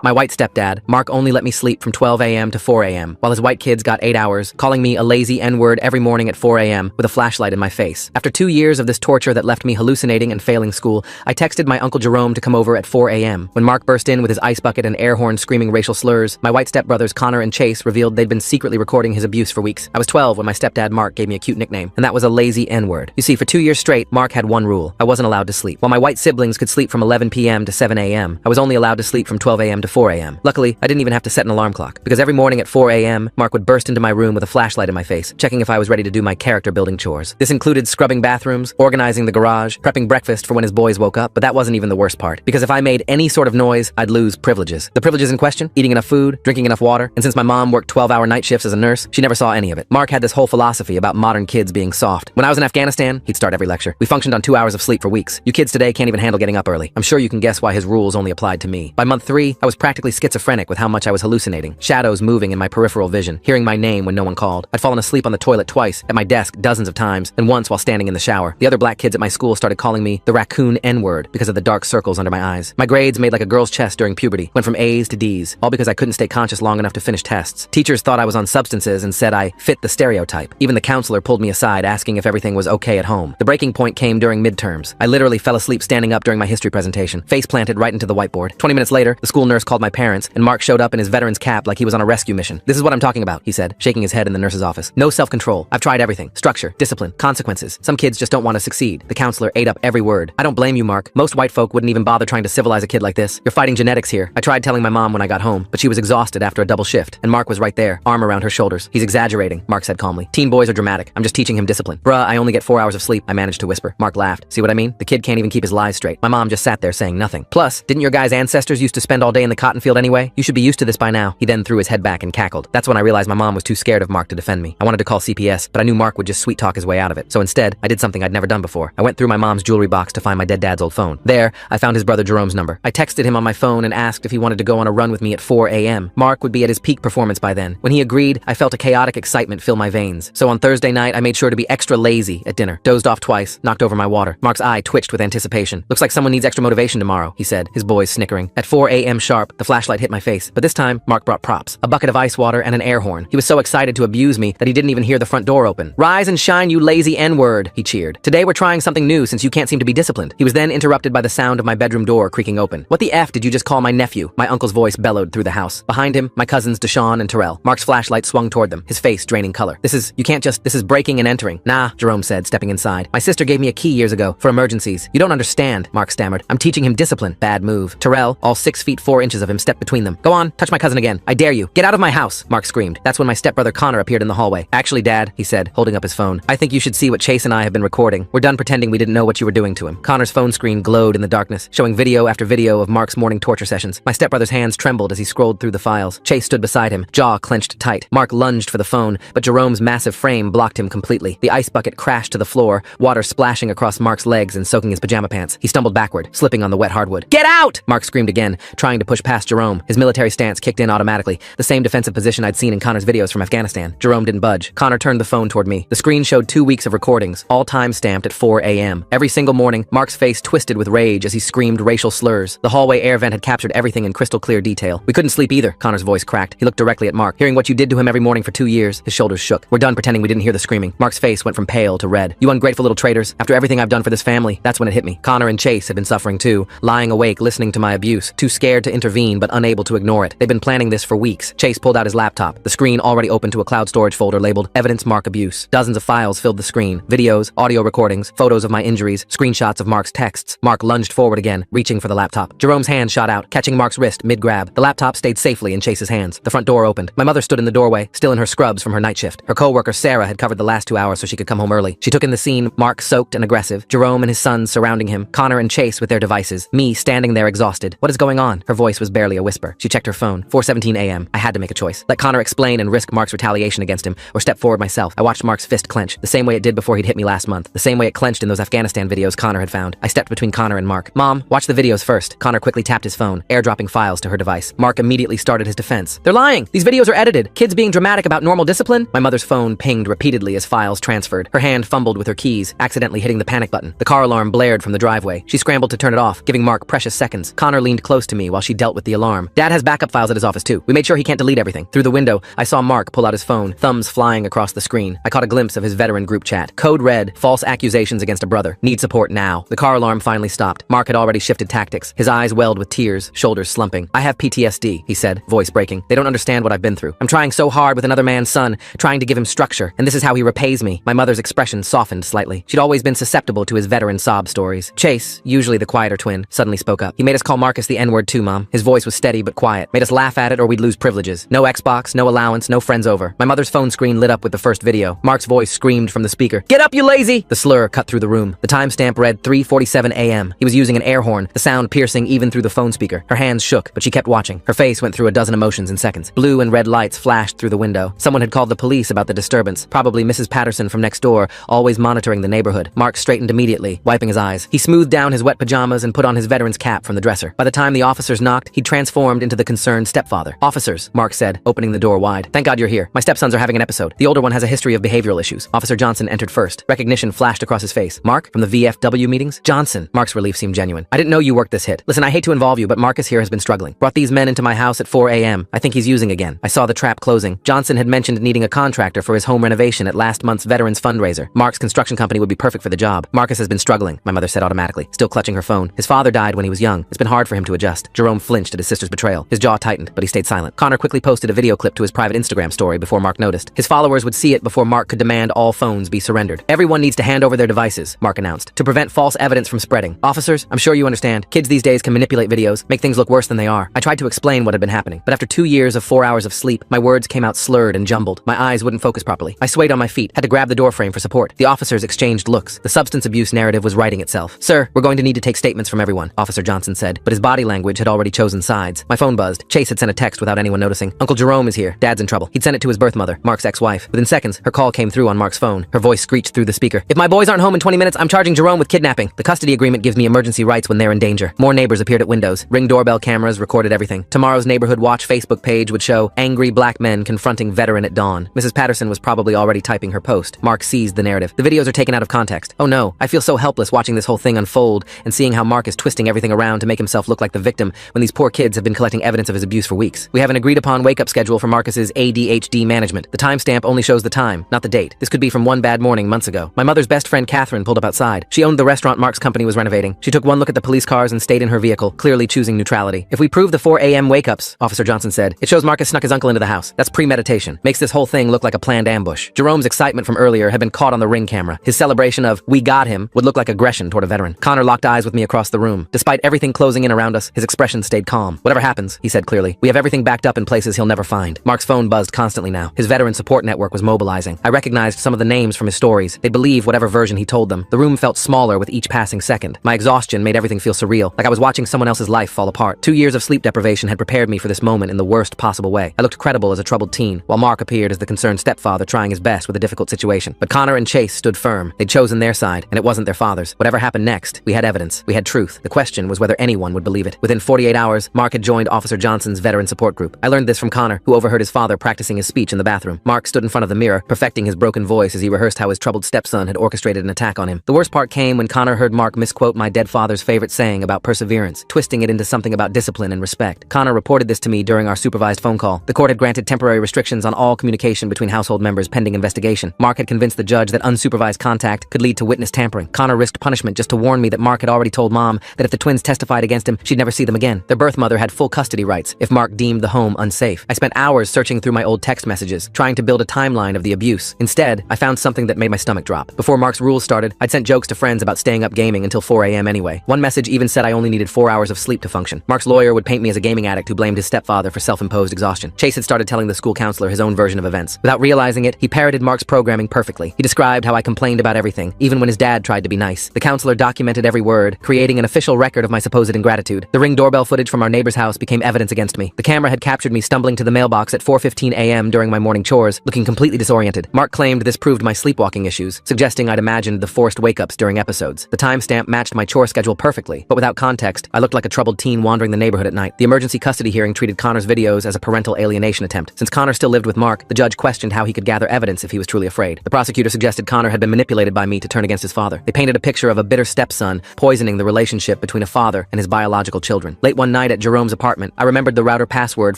My white stepdad, Mark, only let me sleep from 12 a.m. to 4 a.m., while his white kids got 8 hours, calling me a lazy N-word every morning at 4 a.m. with a flashlight in my face. After 2 years of this torture that left me hallucinating and failing school, I texted my Uncle Jerome to come over at 4 a.m. When Mark burst in with his ice bucket and air horn screaming racial slurs, my white stepbrothers Connor and Chase revealed they'd been secretly recording his abuse for weeks. I was 12 when my stepdad Mark gave me a cute nickname, and that was a lazy N-word. You see, for 2 years straight, Mark had one rule: I wasn't allowed to sleep. While my white siblings could sleep from 11 p.m. to 7 a.m., I was only allowed to sleep from 12 a.m. to 4 a.m. Luckily, I didn't even have to set an alarm clock, because every morning at 4 a.m., Mark would burst into my room with a flashlight in my face, checking if I was ready to do my character-building chores. This included scrubbing bathrooms, organizing the garage, prepping breakfast for when his boys woke up, but that wasn't even the worst part, because if I made any sort of noise, I'd lose privileges. The privileges in question: eating enough food, drinking enough water, and since my mom worked 12-hour night shifts as a nurse, she never saw any of it. Mark had this whole philosophy about modern kids being soft. When I was in Afghanistan, he'd start every lecture. We functioned on 2 hours of sleep for weeks. You kids today can't even handle getting up early. I'm sure you can guess why his rules only applied to me. By month 3, I was practically schizophrenic with how much I was hallucinating. Shadows moving in my peripheral vision, hearing my name when no one called. I'd fallen asleep on the toilet twice, at my desk dozens of times, and once while standing in the shower. The other black kids at my school started calling me the raccoon N-word because of the dark circles under my eyes. My grades made like a girl's chest during puberty, went from A's to D's, all because I couldn't stay conscious long enough to finish tests. Teachers thought I was on substances and said I fit the stereotype. Even the counselor pulled me aside asking if everything was okay at home. The breaking point came during midterms. I literally fell asleep standing up during my history presentation, face planted right into the whiteboard. 20 minutes later, the school nurse called my parents, and Mark showed up in his veteran's cap like he was on a rescue mission. "This is what I'm talking about," he said, shaking his head in the nurse's office. "No self-control. I've tried everything. Structure, discipline, consequences. Some kids just don't want to succeed." The counselor ate up every word. "I don't blame you, Mark. Most white folk wouldn't even bother trying to civilize a kid like this. You're fighting genetics here." I tried telling my mom when I got home, but she was exhausted after a double shift, and Mark was right there, arm around her shoulders. "He's exaggerating," Mark said calmly. "Teen boys are dramatic. I'm just teaching him discipline." "Bruh, I only get 4 hours of sleep," I managed to whisper. Mark laughed. "See what I mean? The kid can't even keep his lies straight." My mom just sat there saying nothing. "Plus, didn't your guys' ancestors used to spend all day in the cotton field anyway? You should be used to this by now." He then threw his head back and cackled. That's when I realized my mom was too scared of Mark to defend me. I wanted to call CPS, but I knew Mark would just sweet talk his way out of it. So instead, I did something I'd never done before. I went through my mom's jewelry box to find my dead dad's old phone. There, I found his brother Jerome's number. I texted him on my phone and asked if he wanted to go on a run with me at 4 a.m. Mark would be at his peak performance by then. When he agreed, I felt a chaotic excitement fill my veins. So on Thursday night, I made sure to be extra lazy at dinner. Dozed off twice, knocked over my water. Mark's eye twitched with anticipation. "Looks like someone needs extra motivation tomorrow," he said, his boys snickering. At 4 a.m. sharp, the flashlight hit my face. But this time, Mark brought props. A bucket of ice water and an air horn. He was so excited to abuse me that he didn't even hear the front door open. "Rise and shine, you lazy N-word," he cheered. "Today we're trying something new since you can't seem to be disciplined." He was then interrupted by the sound of my bedroom door creaking open. "What the F did you just call my nephew?" My uncle's voice bellowed through the house. Behind him, my cousins Deshaun and Terrell. Mark's flashlight swung toward them, his face draining color. This is breaking and entering." "Nah," Jerome said, stepping inside. "My sister gave me a key years ago for emergencies." "You don't understand," Mark stammered. "I'm teaching him discipline." "Bad move." Terrell, all 6 feet 4 inches of him, stepped between them. "Go on, touch my cousin again. I dare you. Get out of my house," Mark screamed. That's when my stepbrother Connor appeared in the hallway. "Actually, Dad," he said, holding up his phone, "I think you should see what Chase and I have been recording. We're done pretending we didn't know what you were doing to him." Connor's phone screen glowed in the darkness, showing video after video of Mark's morning torture sessions. My stepbrother's hands trembled as he scrolled through the files. Chase stood beside him, jaw clenched tight. Mark lunged for the phone, but Jerome's massive frame blocked him completely. The ice bucket crashed to the floor, water splashing across Mark's legs and soaking his pajama pants. He stumbled backward, slipping on the wet hardwood. "Get out!" Mark screamed again, trying to push past Jerome. His military stance kicked in automatically, the same defensive position I'd seen in Connor's videos from Afghanistan. Jerome didn't budge. Connor turned the phone toward me. The screen showed 2 weeks of recordings, all time-stamped at 4 a.m. Every single morning, Mark's face twisted with rage as he screamed racial slurs. The hallway air vent had captured everything in crystal clear detail. "We couldn't sleep either," Connor's voice cracked. He looked directly at Mark. "Hearing what you did to him every morning for 2 years," his shoulders shook. "We're done pretending we didn't hear the screaming." Mark's face went from pale to red. "You ungrateful little traitors. After everything I've done for this family," that's when it hit me. Connor and Chase had been suffering too, lying awake listening to my abuse, too scared to intervene but unable to ignore it. They'd been planning this for weeks. Chase pulled out his laptop, the screen already open to a cloud storage folder labeled Evidence Mark Abuse. Dozens of files filled the screen. Videos, audio recordings, photos of my injuries, screenshots of Mark's texts. Mark lunged forward again, reaching for the laptop. Jerome's hand shot out, catching Mark's wrist mid-grab. The laptop stayed safely in Chase's hands. The front door opened. My mother stood in the doorway, still in her scrubs from her night shift. Her co-worker Sarah had covered the last 2 hours so she could come home early. She took in the scene, Mark soaked and aggressive, Jerome and his sons surrounding him, Connor and Chase with their devices, me standing there exhausted. "What is going on?" Her voice was barely a whisper. She checked her phone. 4:17 a.m. I had to make a choice. Let Connor explain and risk Mark's retaliation against him, or step forward myself. I watched Mark's fist clench, the same way it did before he'd hit me last month, the same way it clenched in those Afghanistan videos Connor had found. I stepped between Connor and Mark. "Mom, watch the videos first." Connor quickly tapped his phone, airdropping files to her device. Mark immediately started his defense. "They're lying! These videos are edited! Kids being dramatic about normal discipline?" My mother's phone pinged repeatedly as files transferred. Her hand fumbled with her keys, accidentally hitting the panic button. The car alarm blared from the driveway. She scrambled to turn it off, giving Mark precious seconds. Connor leaned close to me while she dealt with with the alarm. Dad has backup files at his office too. We made sure he can't delete everything. Through the window, I saw Mark pull out his phone, thumbs flying across the screen. I caught a glimpse of his veteran group chat. Code red, false accusations against a brother. Need support now. The car alarm finally stopped. Mark had already shifted tactics. His eyes welled with tears, shoulders slumping. I have PTSD, he said, voice breaking. They don't understand what I've been through. I'm trying so hard with another man's son, trying to give him structure, and this is how he repays me. My mother's expression softened slightly. She'd always been susceptible to his veteran sob stories. Chase, usually the quieter twin, suddenly spoke up. He made us call Marcus the N-word too, Mom. His voice was steady but quiet. Made us laugh at it or we'd lose privileges. No Xbox, no allowance, no friends over. My mother's phone screen lit up with the first video. Mark's voice screamed from the speaker. Get up, you lazy! The slur cut through the room. The timestamp read 3:47 a.m. He was using an air horn, the sound piercing even through the phone speaker. Her hands shook, but she kept watching. Her face went through a dozen emotions in seconds. Blue and red lights flashed through the window. Someone had called the police about the disturbance. Probably Mrs. Patterson from next door, always monitoring the neighborhood. Mark straightened immediately, wiping his eyes. He smoothed down his wet pajamas and put on his veteran's cap from the dresser. By the time the officers knocked, he'd transformed into the concerned stepfather. Officers, Mark said, opening the door wide. Thank God you're here. My stepsons are having an episode. The older one has a history of behavioral issues. Officer Johnson entered first. Recognition flashed across his face. Mark, from the VFW meetings? Johnson. Mark's relief seemed genuine. I didn't know you worked this hit. Listen, I hate to involve you, but Marcus here has been struggling. Brought these men into my house at 4 a.m. I think he's using again. I saw the trap closing. Johnson had mentioned needing a contractor for his home renovation at last month's Veterans fundraiser. Mark's construction company would be perfect for the job. Marcus has been struggling, my mother said automatically, still clutching her phone. His father died when he was young. It's been hard for him to adjust. Jerome flinched at his sister's betrayal. His jaw tightened, but he stayed silent. Connor quickly posted a video clip to his private Instagram story before Mark noticed. His followers would see it before Mark could demand all phones be surrendered. Everyone needs to hand over their devices, Mark announced, to prevent false evidence from spreading. Officers, I'm sure you understand. Kids these days can manipulate videos, make things look worse than they are. I tried to explain what had been happening, but after 2 years of 4 hours of sleep, my words came out slurred and jumbled. My eyes wouldn't focus properly. I swayed on my feet, had to grab the doorframe for support. The officers exchanged looks. The substance abuse narrative was writing itself. Sir, we're going to need to take statements from everyone, Officer Johnson said, but his body language had already chosen sides. My phone buzzed. Chase had sent a text without anyone noticing. Uncle Jerome is here. Dad's in trouble. He'd sent it to his birth mother, Mark's ex-wife. Within seconds, her call came through on Mark's phone. Her voice screeched through the speaker. If my boys aren't home in 20 minutes, I'm charging Jerome with kidnapping. The custody agreement gives me emergency rights when they're in danger. More neighbors appeared at windows. Ring doorbell cameras recorded everything. Tomorrow's Neighborhood Watch Facebook page would show angry black men confronting veteran at dawn. Mrs. Patterson was probably already typing her post. Mark seized the narrative. The videos are taken out of context. Oh no, I feel so helpless watching this whole thing unfold and seeing how Mark is twisting everything around to make himself look like the victim when these poor kids have been collecting evidence of his abuse for weeks. We have an agreed upon wake-up schedule for Marcus's ADHD management. The timestamp only shows the time, not the date. This could be from one bad morning months ago. My mother's best friend Catherine pulled up outside. She owned the restaurant Mark's company was renovating. She took one look at the police cars and stayed in her vehicle, clearly choosing neutrality. If we prove the 4 a.m. wake-ups, Officer Johnson said, it shows Marcus snuck his uncle into the house. That's premeditation. Makes this whole thing look like a planned ambush. Jerome's excitement from earlier had been caught on the Ring camera. His celebration of, we got him, would look like aggression toward a veteran. Connor locked eyes with me across the room. Despite everything closing in around us, his expression stayed calm. Whatever happens, he said clearly, we have everything backed up in places he'll never find. Mark's phone buzzed constantly now. His veteran support network was mobilizing. I recognized some of the names from his stories. They'd believe whatever version he told them. The room felt smaller with each passing second. My exhaustion made everything feel surreal, like I was watching someone else's life fall apart. 2 years of sleep deprivation had prepared me for this moment in the worst possible way. I looked credible as a troubled teen, while Mark appeared as the concerned stepfather trying his best with a difficult situation. But Connor and Chase stood firm. They'd chosen their side, and it wasn't their father's. Whatever happened next, we had evidence. We had truth. The question was whether anyone would believe it. Within 48 hours, Mark had joined Officer Johnson's veteran support group. I learned this from Connor, who overheard his father practicing his speech in the bathroom. Mark stood in front of the mirror, perfecting his broken voice as he rehearsed how his troubled stepson had orchestrated an attack on him. The worst part came when Connor heard Mark misquote my dead father's favorite saying about perseverance, twisting it into something about discipline and respect. Connor reported this to me during our supervised phone call. The court had granted temporary restrictions on all communication between household members pending investigation. Mark had convinced the judge that unsupervised contact could lead to witness tampering. Connor risked punishment just to warn me that Mark had already told Mom that if the twins testified against him, she'd never see them again. Their birth mother had full custody rights if Mark deemed the home unsafe. I spent hours searching through my old text messages, trying to build a timeline of the abuse. Instead, I found something that made my stomach drop. Before Mark's rules started, I'd sent jokes to friends about staying up gaming until 4 a.m. anyway. One message even said I only needed 4 hours of sleep to function. Mark's lawyer would paint me as a gaming addict who blamed his stepfather for self-imposed exhaustion. Chase had started telling the school counselor his own version of events. Without realizing it, he parroted Mark's programming perfectly. He described how I complained about everything, even when his dad tried to be nice. The counselor documented every word, creating an official record of my supposed ingratitude. The Ring doorbell footage from our neighbor's house became evidence against me. The camera had captured me stumbling to the mailbox at 4:15 a.m. during my morning chores, looking completely disoriented. Mark claimed this proved my sleepwalking issues, suggesting I'd imagined the forced wake-ups during episodes. The timestamp matched my chore schedule perfectly, but without context, I looked like a troubled teen wandering the neighborhood at night. The emergency custody hearing treated Connor's videos as a parental alienation attempt. Since Connor still lived with Mark, the judge questioned how he could gather evidence if he was truly afraid. The prosecutor suggested Connor had been manipulated by me to turn against his father. They painted a picture of a bitter stepson poisoning the relationship between a father and his biological children. Late one night, night at Jerome's apartment, I remembered the router password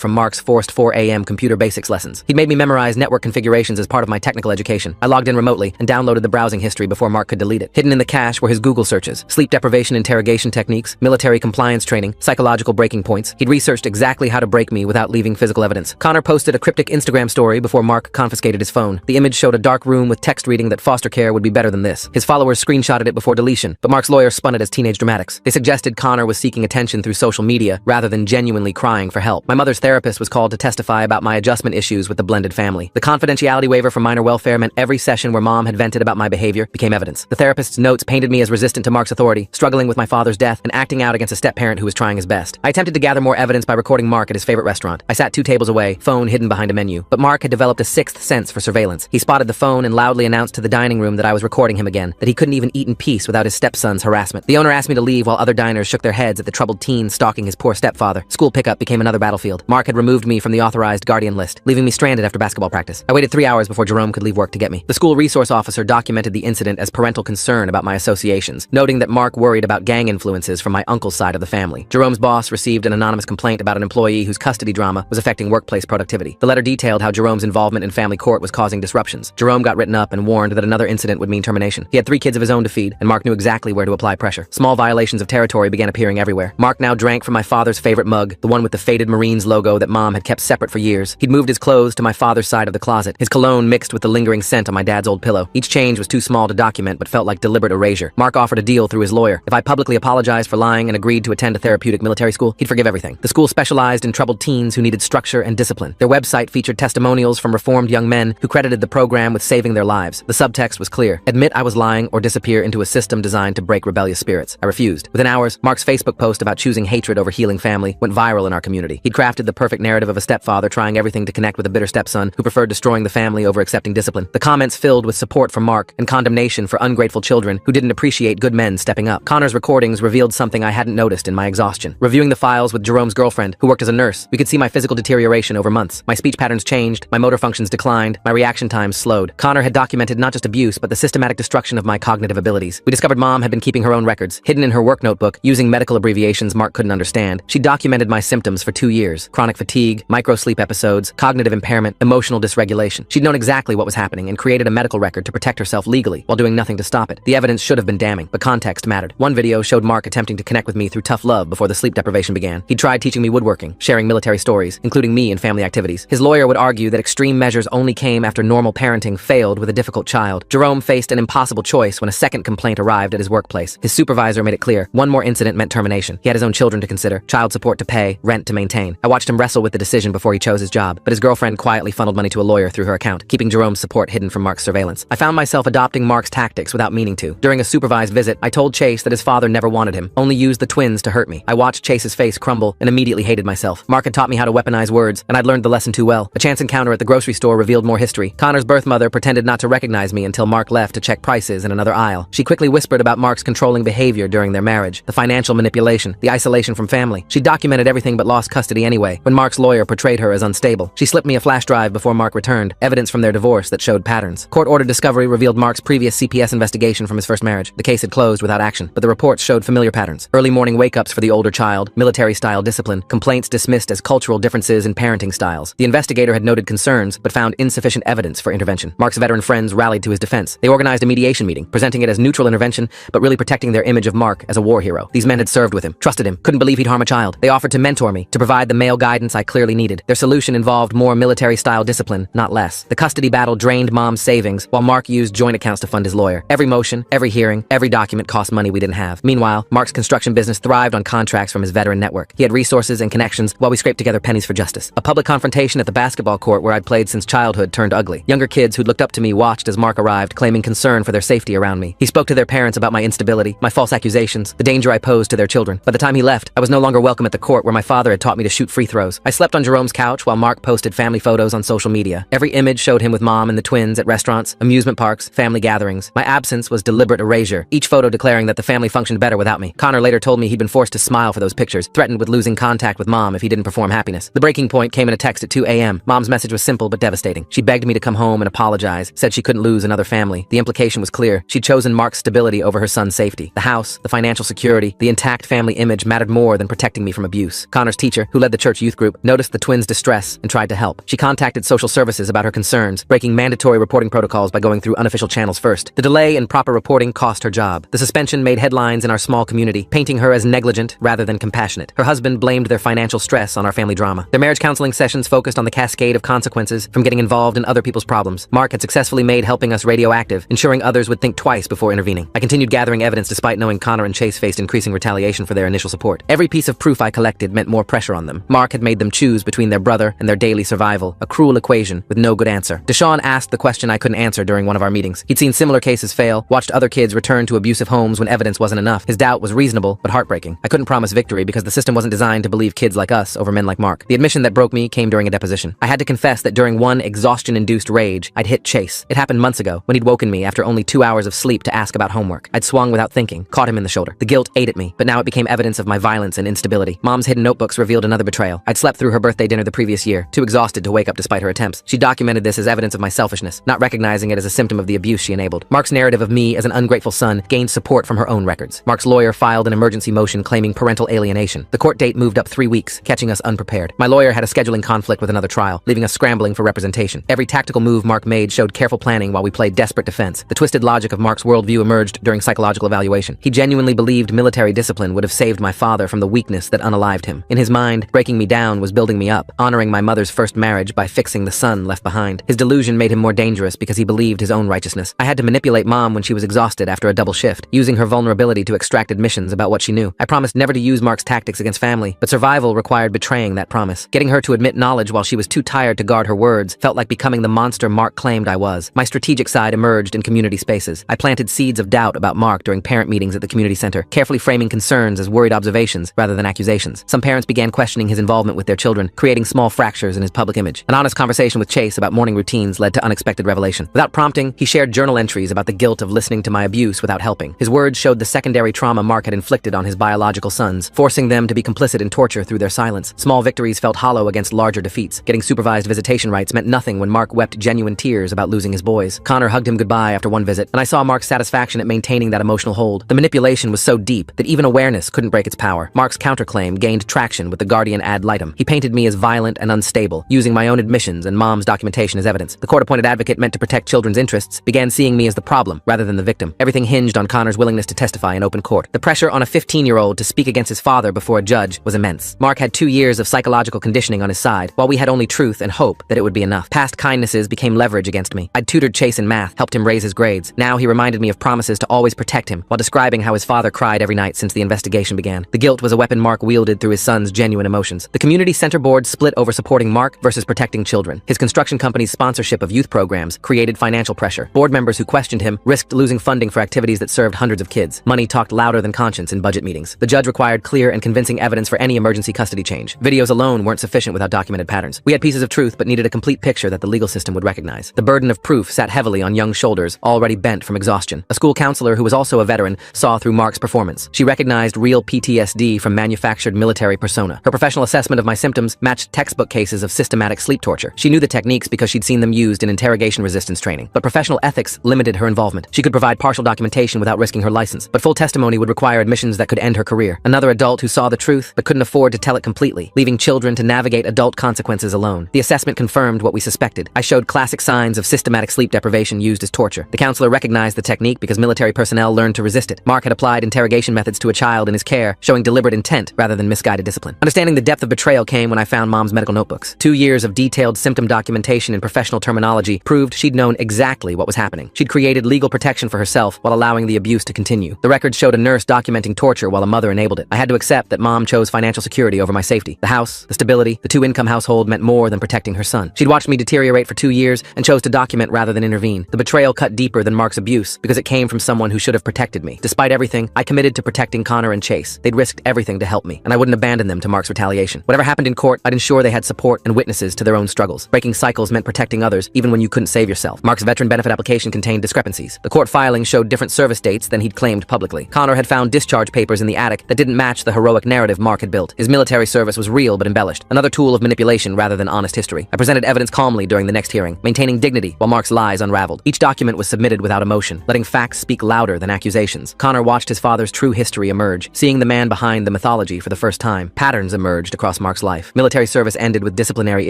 from Mark's forced 4 a.m. computer basics lessons. He'd made me memorize network configurations as part of my technical education. I logged in remotely and downloaded the browsing history before Mark could delete it. Hidden in the cache were his Google searches, sleep deprivation interrogation techniques, military compliance training, psychological breaking points. He'd researched exactly how to break me without leaving physical evidence. Connor posted a cryptic Instagram story before Mark confiscated his phone. The image showed a dark room with text reading that foster care would be better than this. His followers screenshotted it before deletion, but Mark's lawyer spun it as teenage dramatics. They suggested Connor was seeking attention through social media rather than genuinely crying for help. My mother's therapist was called to testify about my adjustment issues with the blended family. The confidentiality waiver for minor welfare meant every session where Mom had vented about my behavior became evidence. The therapist's notes painted me as resistant to Mark's authority, struggling with my father's death, and acting out against a step-parent who was trying his best. I attempted to gather more evidence by recording Mark at his favorite restaurant. I sat 2 tables away, phone hidden behind a menu. But Mark had developed a sixth sense for surveillance. He spotted the phone and loudly announced to the dining room that I was recording him again, that he couldn't even eat in peace without his stepson's harassment. The owner asked me to leave while other diners shook their heads at the troubled teen stalking his poor stepfather. School pickup became another battlefield. Mark had removed me from the authorized guardian list, leaving me stranded after basketball practice. I waited 3 hours before Jerome could leave work to get me. The school resource officer documented the incident as parental concern about my associations, noting that Mark worried about gang influences from my uncle's side of the family. Jerome's boss received an anonymous complaint about an employee whose custody drama was affecting workplace productivity. The letter detailed how Jerome's involvement in family court was causing disruptions. Jerome got written up and warned that another incident would mean termination. He had 3 kids of his own to feed, and Mark knew exactly where to apply pressure. Small violations of territory began appearing everywhere. Mark now drank from my father's favorite mug, the one with the faded Marines logo that Mom had kept separate for years. He'd moved his clothes to my father's side of the closet, his cologne mixed with the lingering scent on my dad's old pillow. Each change was too small to document but felt like deliberate erasure. Mark offered a deal through his lawyer. If I publicly apologized for lying and agreed to attend a therapeutic military school, he'd forgive everything. The school specialized in troubled teens who needed structure and discipline. Their website featured testimonials from reformed young men who credited the program with saving their lives. The subtext was clear: admit I was lying or disappear into a system designed to break rebellious spirits. I refused. Within hours, Mark's Facebook post about choosing hatred over healing family went viral in our community. He'd crafted the perfect narrative of a stepfather trying everything to connect with a bitter stepson who preferred destroying the family over accepting discipline. The comments filled with support for Mark and condemnation for ungrateful children who didn't appreciate good men stepping up. Connor's recordings revealed something I hadn't noticed in my exhaustion. Reviewing the files with Jerome's girlfriend, who worked as a nurse, we could see my physical deterioration over months. My speech patterns changed, my motor functions declined, my reaction times slowed. Connor had documented not just abuse, but the systematic destruction of my cognitive abilities. We discovered Mom had been keeping her own records, hidden in her work notebook, using medical abbreviations Mark couldn't understand. She documented my symptoms for 2 years: chronic fatigue, micro-sleep episodes, cognitive impairment, emotional dysregulation. She'd known exactly what was happening and created a medical record to protect herself legally while doing nothing to stop it. The evidence should have been damning, but context mattered. One video showed Mark attempting to connect with me through tough love before the sleep deprivation began. He tried teaching me woodworking, sharing military stories, including me in family activities. His lawyer would argue that extreme measures only came after normal parenting failed with a difficult child. Jerome faced an impossible choice when a second complaint arrived at his workplace. His supervisor made it clear one more incident meant termination. He had his own children to consider, child support to pay, rent to maintain. I watched him wrestle with the decision before he chose his job, but his girlfriend quietly funneled money to a lawyer through her account, keeping Jerome's support hidden from Mark's surveillance. I found myself adopting Mark's tactics without meaning to. During a supervised visit, I told Chase that his father never wanted him, only used the twins to hurt me. I watched Chase's face crumble and immediately hated myself. Mark had taught me how to weaponize words, and I'd learned the lesson too well. A chance encounter at the grocery store revealed more history. Connor's birth mother pretended not to recognize me until Mark left to check prices in another aisle. She quickly whispered about Mark's controlling behavior during their marriage, the financial manipulation, the isolation from family. She documented everything but lost custody anyway, when Mark's lawyer portrayed her as unstable. She slipped me a flash drive before Mark returned, evidence from their divorce that showed patterns. Court-ordered discovery revealed Mark's previous CPS investigation from his first marriage. The case had closed without action, but the reports showed familiar patterns. Early morning wake-ups for the older child, military-style discipline, complaints dismissed as cultural differences in parenting styles. The investigator had noted concerns, but found insufficient evidence for intervention. Mark's veteran friends rallied to his defense. They organized a mediation meeting, presenting it as neutral intervention, but really protecting their image of Mark as a war hero. These men had served with him, trusted him, couldn't believe he'd harm a child. They offered to mentor me, to provide the male guidance I clearly needed. Their solution involved more military-style discipline, not less. The custody battle drained Mom's savings, while Mark used joint accounts to fund his lawyer. Every motion, every hearing, every document cost money we didn't have. Meanwhile, Mark's construction business thrived on contracts from his veteran network. He had resources and connections while we scraped together pennies for justice. A public confrontation at the basketball court where I'd played since childhood turned ugly. Younger kids who'd looked up to me watched as Mark arrived, claiming concern for their safety around me. He spoke to their parents about my instability, my false accusations, the danger I posed to their children. By the time he left, I was no longer welcome at the court where my father had taught me to shoot free throws. I slept on Jerome's couch while Mark posted family photos on social media. Every image showed him with Mom and the twins at restaurants, amusement parks, family gatherings. My absence was deliberate erasure, each photo declaring that the family functioned better without me. Connor later told me he'd been forced to smile for those pictures, threatened with losing contact with Mom if he didn't perform happiness. The breaking point came in a text at 2 a.m. Mom's message was simple but devastating. She begged me to come home and apologize, said she couldn't lose another family. The implication was clear. She'd chosen Mark's stability over her son's safety. The house, the financial security, the intact family image mattered more than protecting me from abuse. Connor's teacher, who led the church youth group, noticed the twins' distress and tried to help. She contacted social services about her concerns, breaking mandatory reporting protocols by going through unofficial channels first. The delay in proper reporting cost her job. The suspension made headlines in our small community, painting her as negligent rather than compassionate. Her husband blamed their financial stress on our family drama. Their marriage counseling sessions focused on the cascade of consequences from getting involved in other people's problems. Mark had successfully made helping us radioactive, ensuring others would think twice before intervening. I continued gathering evidence despite knowing Connor and Chase faced increasing retaliation for their initial support. Every piece of proof I collected meant more pressure on them. Mark had made them choose between their brother and their daily survival, a cruel equation with no good answer. Deshaun asked the question I couldn't answer during one of our meetings. He'd seen similar cases fail, watched other kids return to abusive homes when evidence wasn't enough. His doubt was reasonable, but heartbreaking. I couldn't promise victory because the system wasn't designed to believe kids like us over men like Mark. The admission that broke me came during a deposition. I had to confess that during one exhaustion-induced rage, I'd hit Chase. It happened months ago, when he'd woken me after only 2 hours of sleep to ask about homework. I'd swung without thinking, caught him in the shoulder. The guilt ate at me, but now it became evidence of my violence and instability. Mom's hidden notebooks revealed another betrayal. I'd slept through her birthday dinner the previous year, too exhausted to wake up despite her attempts. She documented this as evidence of my selfishness, not recognizing it as a symptom of the abuse she enabled. Mark's narrative of me as an ungrateful son gained support from her own records. Mark's lawyer filed an emergency motion claiming parental alienation. The court date moved up 3 weeks, catching us unprepared. My lawyer had a scheduling conflict with another trial, leaving us scrambling for representation. Every tactical move Mark made showed careful planning while we played desperate defense. The twisted logic of Mark's worldview emerged during psychological evaluation. He genuinely believed military discipline would have saved my father from the weakness that unalived him. In his mind, breaking me down was building me up, honoring my mother's first marriage by fixing the son left behind. His delusion made him more dangerous because he believed his own righteousness. I had to manipulate Mom when she was exhausted after a double shift, using her vulnerability to extract admissions about what she knew. I promised never to use Mark's tactics against family, but survival required betraying that promise. Getting her to admit knowledge while she was too tired to guard her words felt like becoming the monster Mark claimed I was. My strategic side emerged in community spaces. I planted seeds of doubt about Mark during parent meetings at the community center, carefully framing concerns as worried observations rather than accusations. Some parents began questioning his involvement with their children, creating small fractures in his public image. An honest conversation with Chase about morning routines led to unexpected revelation. Without prompting, he shared journal entries about the guilt of listening to my abuse without helping. His words showed the secondary trauma Mark had inflicted on his biological sons, forcing them to be complicit in torture through their silence. Small victories felt hollow against larger defeats. Getting supervised visitation rights meant nothing when Mark wept genuine tears about losing his boys. Connor hugged him goodbye after one visit, and I saw Mark's satisfaction at maintaining that emotional hold. The manipulation was so deep that even awareness couldn't break its power. Mark's counterclaim gained traction with the guardian ad litem. He painted me as violent and unstable, using my own admissions and Mom's documentation as evidence. The court-appointed advocate meant to protect children's interests began seeing me as the problem rather than the victim. Everything hinged on Connor's willingness to testify in open court. The pressure on a 15-year-old to speak against his father before a judge was immense. Mark had 2 years of psychological conditioning on his side, while we had only truth and hope that it would be enough. Past kindnesses became leverage against me. I'd tutored Chase in math, helped him raise his grades. Now he reminded me of promises to always protect him, while describing how his father cried every night since the investigation began. The guilt was a weapon Mark wielded through his son's genuine emotions. The community center board split over supporting Mark versus protecting children. His construction company's sponsorship of youth programs created financial pressure. Board members who questioned him risked losing funding for activities that served hundreds of kids. Money talked louder than conscience in budget meetings. The judge required clear and convincing evidence for any emergency custody change. Videos alone weren't sufficient without documented patterns. We had pieces of truth but needed a complete picture that the legal system would recognize. The burden of proof sat heavily on young shoulders, already bent from exhaustion. A school counselor who was also a veteran saw through Mark's performance. She recognized real PTSD from manufactured military persona. Her professional assessment of my symptoms matched textbook cases of systematic sleep torture. She knew the techniques because she'd seen them used in interrogation resistance training. But professional ethics limited her involvement. She could provide partial documentation without risking her license, but full testimony would require admissions that could end her career. Another adult who saw the truth but couldn't afford to tell it completely, leaving children to navigate adult consequences alone. The assessment confirmed what we suspected. I showed classic signs of systematic sleep deprivation used as torture. The counselor recognized the technique because military personnel learned to resist it. Mark had applied interrogation methods to a child in his care, showing deliberate intent rather than misguided discipline. Understanding the depth of betrayal came when I found Mom's medical notebooks. 2 years of detailed symptom documentation in professional terminology proved she'd known exactly what was happening. She'd created legal protection for herself while allowing the abuse to continue. The records showed a nurse documenting torture while a mother enabled it. I had to accept that Mom chose financial security over my safety. The house, the stability, the 2-income household meant more than protecting her son. She'd watched me deteriorate for 2 years and chose to document rather than intervene. The betrayal cut deeper than Mark's abuse because it came from someone who should have protected me. Despite everything, I committed to protecting Connor and Chase. They'd risked everything to help me, and I wouldn't abandon them to Mark's retaliation. Whatever happened in court, I'd ensure they had support and witnesses to their own struggles. Breaking cycles meant protecting others, even when you couldn't save yourself. Mark's veteran benefit application contained discrepancies. The court filing showed different service dates than he'd claimed publicly. Connor had found discharge papers in the attic that didn't match the heroic narrative Mark had built. His military service was real but embellished, another tool of manipulation rather than honest history. I presented evidence calmly during the next hearing, maintaining dignity while Mark's lies unraveled. Each document was submitted without emotion, letting facts speak louder than accusations. Connor watched his father's true history emerge, seeing the man behind the mythology for the first time. Patterns emerged across Mark's life. Military service ended with disciplinary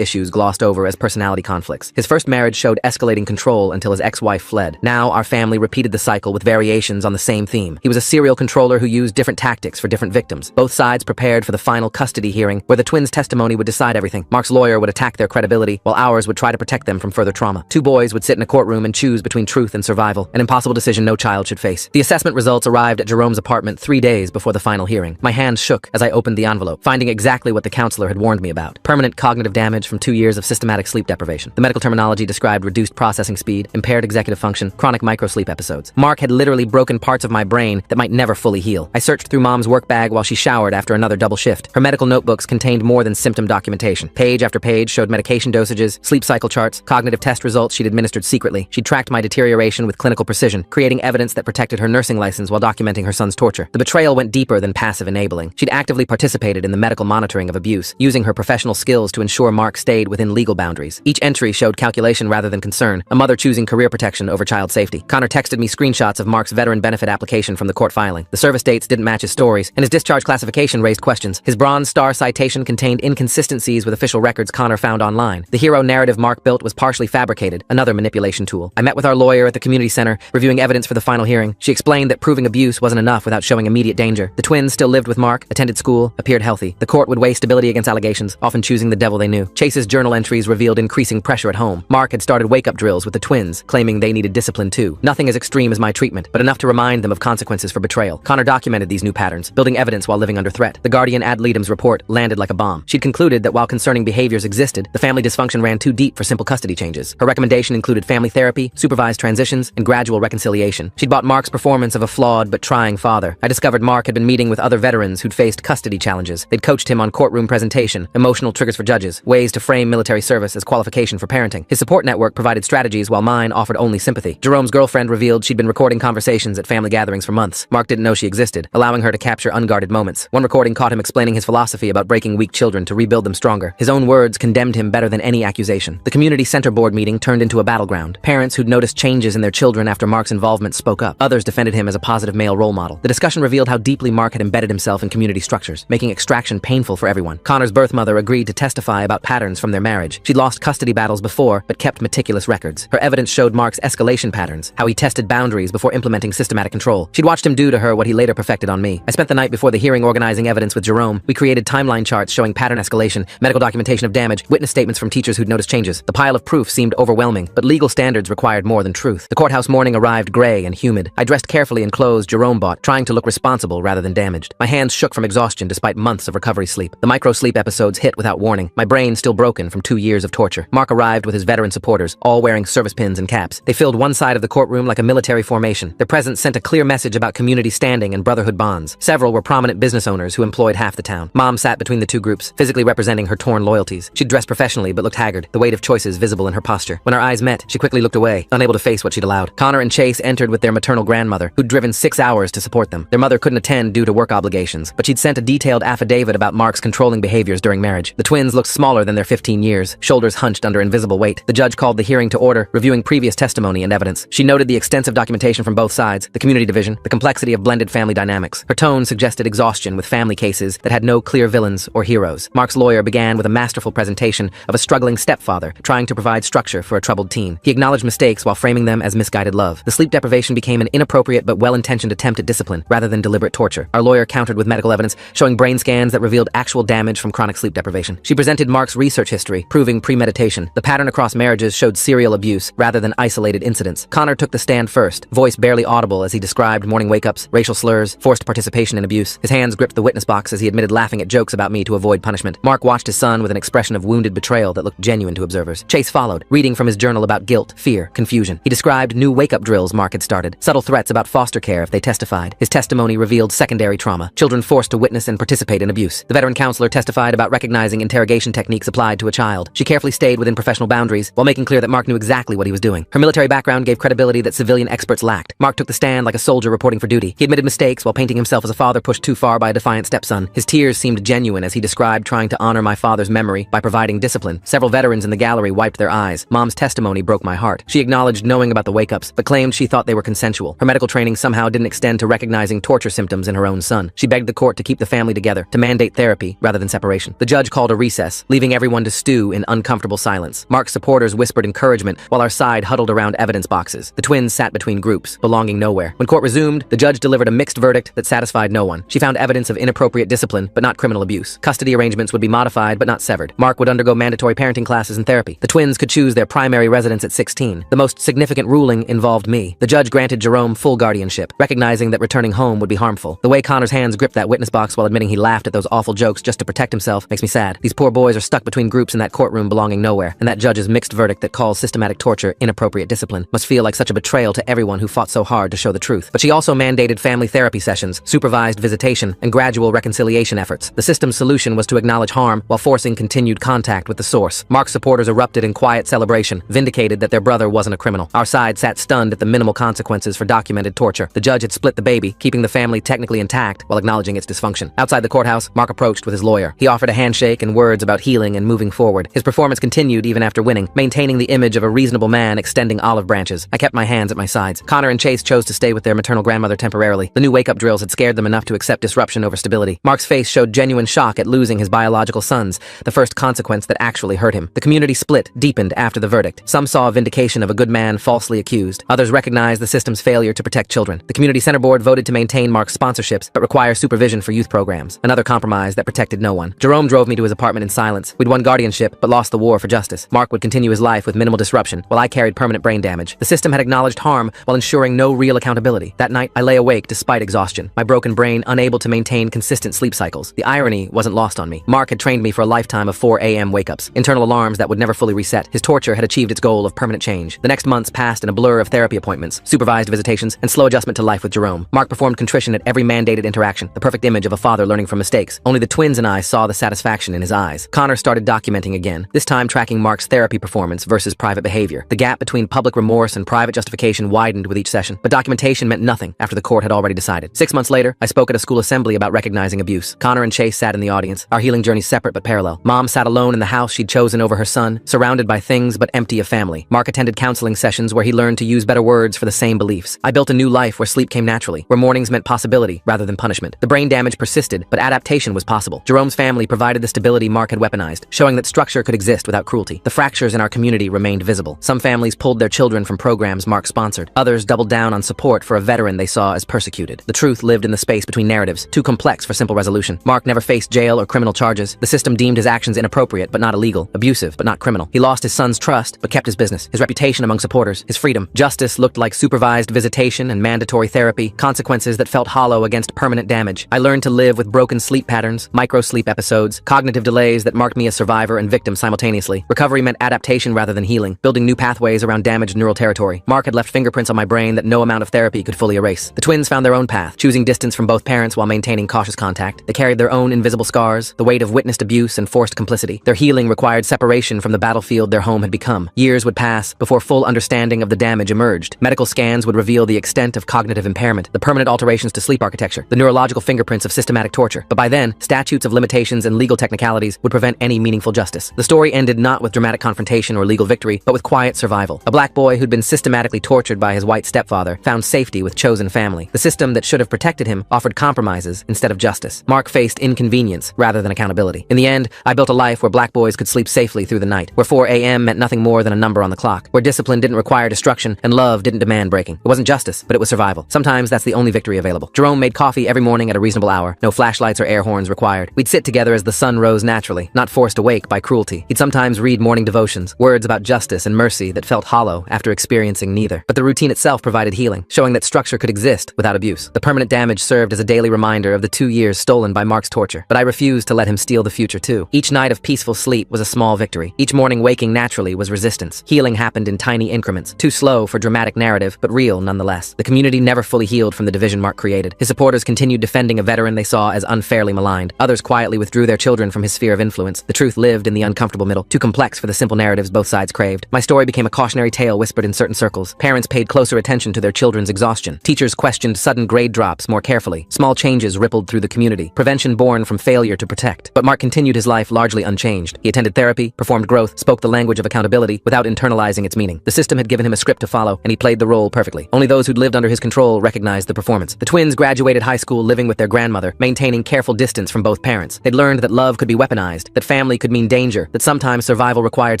issues glossed over as personality conflicts. His first marriage showed escalating control until his ex-wife fled. Now, our family repeated the cycle with variations on the same theme. He was a serial controller who used different tactics for different victims. Both sides prepared for the final custody hearing, where the twins' testimony would decide everything. Mark's lawyer would attack their credibility, while ours would try to protect them from further trauma. Two boys would sit in a courtroom and choose between truth and survival, an impossible decision no child should face. The assessment results arrived at Jerome's apartment 3 days before the final hearing. My hands shook as I opened the envelope, finding exactly what the counselor had warned me about: permanent cognitive damage from 2 years of systematic sleep deprivation. The medical terminology described reduced processing speed, impaired executive function, chronic microsleep episodes. Mark had literally broken parts of my brain that might never fully heal. I searched through Mom's work bag while she showered after another double shift. Her medical notebooks contained more than symptom documentation. Page after page showed medication dosages, sleep cycle charts, cognitive test results she'd administered secretly. She'd tracked my deterioration with clinical precision, creating evidence that protected her nursing license while documenting her son's torture. The betrayal went deeper than passive enabling. She'd actively participated in the medical monitoring of abuse, using her professional skills to ensure Mark stayed within legal boundaries. Each entry showed calculation rather than concern, a mother choosing career protection over child safety. Connor texted me screenshots of Mark's veteran benefit application from the court filing. The service dates didn't match his stories, and his discharge classification raised questions. His Bronze Star citation contained inconsistencies with official records Connor found online. The hero narrative Mark built was partially fabricated, another manipulation tool. I met with our lawyer at the community center, reviewing evidence for the final hearing. She explained that proving abuse wasn't enough without showing immediate danger. The twins still lived with Mark, attended school, appeared healthy. The court would weigh stability against allegations, often choosing the devil they knew. Chase's journal entries revealed increasing pressure at home. Mark had started wake-up drills with the twins, claiming they needed discipline too. Nothing as extreme as my treatment, but enough to remind them of consequences for betrayal. Connor documented these new patterns, building evidence while living under threat. The Guardian ad litem's report landed like a bomb. She'd concluded that while concerning behaviors existed, the family dysfunction ran too deep for simple custody changes. Her recommendation included family therapy, supervised transitions, and gradual reconciliation. She'd bought Mark's performance of a flawed but trying father. I discovered Mark had been meeting with other veterans who'd faced custody challenges. They'd coached him on courtroom presentation, emotional triggers for judges, ways to frame military service as qualification for parenting. His support network provided strategies while mine offered only sympathy. Jerome's girlfriend revealed she'd been recording conversations at family gatherings for months. Mark didn't know she existed, allowing her to capture unguarded moments. One recording caught him explaining his philosophy about breaking weak children to rebuild them stronger. His own words condemned him better than any accusation. The community center board meeting turned into a battleground. Parents who'd noticed changes in their children after Mark's involvement spoke up. Others defended him as a positive male role model. The discussion revealed how deeply Mark had embedded himself in community structures, making extraction painful for everyone. Connor's birth mother agreed to testify about patterns from their marriage. She'd lost custody battles before, but kept meticulous records. Her evidence showed Mark's escalation patterns, how he tested boundaries before implementing systematic control. She'd watched him do to her what he later perfected on me. I spent the night before the hearing organizing evidence with Jerome. We created timeline charts showing pattern escalation, medical documentation of damage, witness statements from teachers who'd noticed changes. The pile of proof seemed overwhelming, but legal standards required more than truth. The courthouse morning arrived gray and humid. I dressed carefully in clothes Jerome bought, trying to look responsible rather than damaged. My hands shook from exhaustion despite months of recovery sleep. The micro-sleep episodes hit without warning, my brain still broken from 2 years of torture. Mark arrived with his veteran supporters, all wearing service pins and caps. They filled one side of the courtroom like a military formation. Their presence sent a clear message about community standing and brotherhood bonds. Several were prominent business owners who employed half the town. Mom sat between the two groups, physically representing her torn loyalties. She'd dressed professionally but looked haggard, the weight of choices visible in her posture. When our eyes met, she quickly looked away, unable to face what she'd allowed. Connor and Chase entered with their maternal grandmother, who'd driven 6 hours to support them. Their mother couldn't attend due to work obligations, but she'd sent a detailed affidavit about Mark's controlling behaviors during marriage. The twins looked smaller than their 15 years, shoulders hunched under invisible weight. The judge called the hearing to order, reviewing previous testimony and evidence. She noted the extensive documentation from both sides, the community division, the complexity of blended family dynamics. Her tone suggested exhaustion with family cases that had no clear villains or heroes. Mark's lawyer began with a masterful presentation of a struggling stepfather trying to provide structure for a troubled teen. He acknowledged mistakes while framing them as misguided love. The sleep deprivation became an inappropriate but well-intentioned attempt at discipline rather than deliberate torture. Our lawyer countered with medical evidence showing brain scans that revealed actual damage from chronic sleep deprivation. She presented Mark's research history, proving premeditation. The pattern across marriages showed serial abuse rather than isolated incidents. Connor took the stand first, voice barely audible as he described morning wake-ups, racial slurs, forced participation in abuse. His hands gripped the witness box as he admitted laughing at jokes about me to avoid punishment. Mark watched his son with an expression of wounded betrayal that looked genuine to observers. Chase followed, reading from his journal about guilt, fear, confusion. He described new wake-up drills Mark had started, subtle threats about foster care if they testified. His testimony revealed secondary trauma, children forced to witness and participate in abuse. The veteran counselor testified about recognizing interrogation techniques applied to a child. She carefully stayed within professional boundaries while making clear that Mark knew exactly what he was doing. Her military background gave credibility that civilian experts lacked. Mark took the stand like a soldier reporting for duty. He admitted mistakes while painting himself as a father pushed too far by a defiant stepson. His tears seemed genuine as he described trying to honor my father's memory by providing discipline. Several veterans in the gallery wiped their eyes. Mom's testimony broke my heart. She acknowledged knowing about the wake-ups, but claimed she thought they were consensual. Her medical training somehow didn't extend to recognizing torture symptoms in her own son. She begged the court to keep the family together, to mandate therapy rather than separation. The judge called a recess, leaving everyone to stew in uncomfortable silence. Mark's supporters whispered encouragement, while our side huddled around evidence boxes. The twins sat between groups, belonging nowhere. When court resumed, the judge delivered a mixed verdict that satisfied no one. She found evidence of inappropriate discipline, but not criminal abuse. Custody arrangements would be modified, but not severed. Mark would undergo mandatory parenting classes and therapy. The twins could choose their primary residence at 16. The most significant ruling involved me. The judge granted Jerome full guardianship, recognizing that returning home would be harmful. The way Connor's hands gripped that witness box while admitting he laughed at those awful jokes just to protect himself makes me sad. These poor boys are stuck between groups in that courtroom belonging nowhere, and that judge's mixed verdict that calls systematic torture inappropriate discipline must feel like such a betrayal to everyone who fought so hard to show the truth. But she also mandated family therapy sessions, supervised visitation, and gradual reconciliation efforts. The system's solution was to acknowledge harm while forcing continued contact with the source. Mark's supporters erupted in quiet celebration, vindicated that their brother wasn't a criminal. Our side sat stunned at the minimal consequences for documented torture. The judge had split the baby, keeping the family technically intact while acknowledging its dysfunction. Outside the courthouse, Mark approached with his lawyer. He offered a handshake and words about healing and moving forward. His performance continued even after winning, maintaining the image of a reasonable man extending olive branches. I kept my hands at my sides. Connor and Chase chose to stay with their maternal grandmother temporarily. The new wake-up drills had scared them enough to accept disruption over stability. Mark's face showed genuine shock at losing his biological sons, the first consequence that actually hurt him. The community split, deepened after the verdict. Some saw a vindication of a good man falsely accused. Others recognized the system's failure to protect children. The community center board voted to maintain Mark's sponsorships, but require supervision for youth programs. Another compromise that protected no one. Jerome drove me to his apartment in silence. We'd won guardianship, but lost the war for justice. Mark would continue his life with minimal disruption, while I carried permanent brain damage. The system had acknowledged harm while ensuring no real accountability. That night, I lay awake despite exhaustion, my broken brain unable to maintain consistent sleep cycles. The irony wasn't lost on me. Mark had trained me for a lifetime of 4 a.m. wake-ups, internal alarms that would never fully reset. His torture had achieved its goal of permanent change. The next months passed in a blur of therapy appointments, supervised visitations, and slow adjustment to life with Jerome. Mark performed contrition at every mandated interaction, the perfect image of a father learning from mistakes. Only the twins and I saw the satisfaction in his eyes. Connor started documenting again, this time tracking Mark's therapy performance versus private behavior. The gap between public remorse and private justification widened with each session, but documentation meant nothing after the court had already decided. 6 months later, I spoke at a school assembly about recognizing abuse. Connor and Chase sat in the audience, our healing journeys separate but parallel. Mom sat alone in the house she'd chosen over her son, surrounded by things but empty of family. Mark attended counseling sessions where he learned to use better words for the same beliefs. I built a new life where sleep came naturally, where mornings meant possibility rather than punishment. The brain damage persisted, but adaptation was possible. Jerome's family provided the stability Mark had weaponized, showing that structure could exist without cruelty. The fractures in our community remained visible. Some families pulled their children from programs Mark sponsored. Others doubled down on support for a veteran they saw as persecuted. The truth lived in the space between narratives, too complex for simple resolution. Mark never faced jail or criminal charges. The system deemed his actions inappropriate but not illegal, abusive but not criminal. He lost his son's trust but kept his business, his reputation among supporters, his freedom. Justice looked like supervised visitation and mandatory therapy, consequences that felt hollow against permanent damage. I learned to live with broken sleep patterns, micro-sleep episodes, cognitive delays that marked me as survivor and victim simultaneously. Recovery meant adaptation rather than healing, building new pathways around damaged neural territory. Mark had left fingerprints on my brain that no amount of therapy could fully erase. The twins found their own path, choosing distance from both parents while maintaining cautious contact. They carried their own invisible scars, the weight of witnessed abuse and forced complicity. Their healing required separation from the battlefield their home had become. Years would pass before full understanding of the damage emerged. Medical scans would reveal the extent of cognitive impairment, the permanent alterations to sleep architecture, the neurological fingerprints of systematic torture. But by then, statutes of limitations and legal technicalities would prevent any meaningful justice. The story ended not with dramatic confrontation or legal victory, but with quiet survival. A black boy who'd been systematically tortured by his white stepfather found safety with chosen family. The system that should have protected him offered compromises instead of justice. Mark faced inconvenience rather than accountability. In the end, I built a life where black boys could sleep safely through the night, where 4 a.m. meant nothing more than a number on the clock, where discipline didn't require destruction and love didn't demand breaking. It wasn't justice, but it was survival. Sometimes that's the only victory available. Jerome made coffee every morning at a reasonable hour, no flashlights or air horns required. We'd sit together as the sun rose naturally, not forced awake by cruelty. He'd sometimes read morning devotions, words about justice and mercy that felt hollow after experiencing neither. But the routine itself provided healing, showing that structure could exist without abuse. The permanent damage served as a daily reminder of the 2 years stolen by Mark's torture, but I refused to let him steal the future too. Each night of peaceful sleep was a small victory. Each morning waking naturally was resistance. Healing happened in tiny increments, too slow for dramatic narrative, but real nonetheless. The community never fully healed from the division Mark created. His supporters continued defending a veteran they saw as unfairly maligned. Others quietly withdrew their children from his sphere of influence. The truth lived in the uncomfortable middle, too complex for the simple narratives both sides craved. My story became a cautionary tale whispered in certain circles. Parents paid closer attention to their children's exhaustion. Teachers questioned sudden grade drops more carefully. Small changes rippled through the community. Prevention born from failure to protect. But Mark continued his life largely unchanged. He attended therapy, performed growth, spoke the language of accountability without internalizing its meaning. The system had given him a script to follow, and he played the role perfectly. Only those who'd lived under his control recognized the performance. The twins graduated high school living with their grandmother, maintaining careful distance from both parents. They'd learned that love could be weaponized, that family could mean danger, that sometimes survival required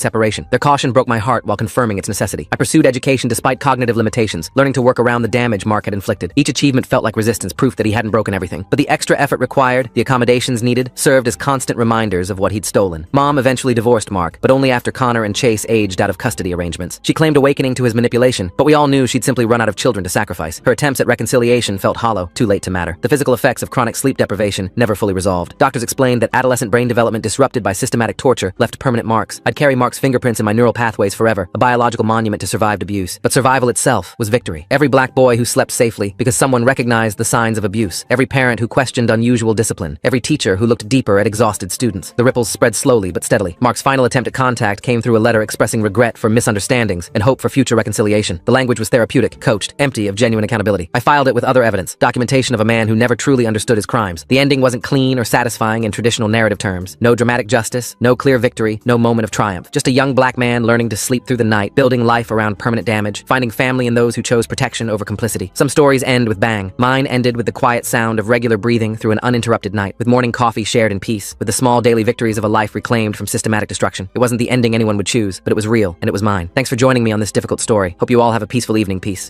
separation. Their caution broke my heart while confirming its necessity. I pursued education despite cognitive limitations, learning to work around the damage Mark had inflicted. Each achievement felt like resistance, proof that he hadn't broken everything. But the extra effort required, the accommodations needed, served as constant reminders of what he'd stolen. Mom eventually divorced Mark, but only after Connor and Chase aged out of custody arrangements. She claimed awakening to his manipulation, but we all knew she'd simply run out of children to sacrifice. Her attempts at reconciliation felt hollow, too late to matter. The physical effects of chronic sleep deprivation never fully resolved. Doctors explained that adolescent brain development disrupted by systematic torture left permanent marks. I'd carry Mark's fingerprints in my neural pathways forever, a biological monument to survived abuse. But survival itself was victory. Every black boy who slept safely because someone recognized the signs of abuse. Every parent who questioned unusual discipline. Every teacher who looked deeper at exhausted students. The ripples spread slowly but steadily. Mark's final attempt at contact came through a letter expressing regret for misunderstandings and hope for future reconciliation. The language was therapeutic, coached, empty of genuine accountability. I filed it with other evidence, documentation of a man who never truly understood his crimes. The ending wasn't clean or satisfying in traditional narrative terms. No dramatic justice, no clear victory, no moment of triumph. Just a young black man learning to sleep through the night, building life around permanent damage, finding family in those who chose protection over complicity. Some stories end with bang. Mine ended with the quiet sound of regular breathing through an uninterrupted night, with morning coffee shared in peace, with the small daily victories of a life reclaimed from systematic destruction. It wasn't the ending anyone would choose, but it was real, and it was mine. Thanks for joining me on this difficult story. Hope you all have a peaceful evening. Peace.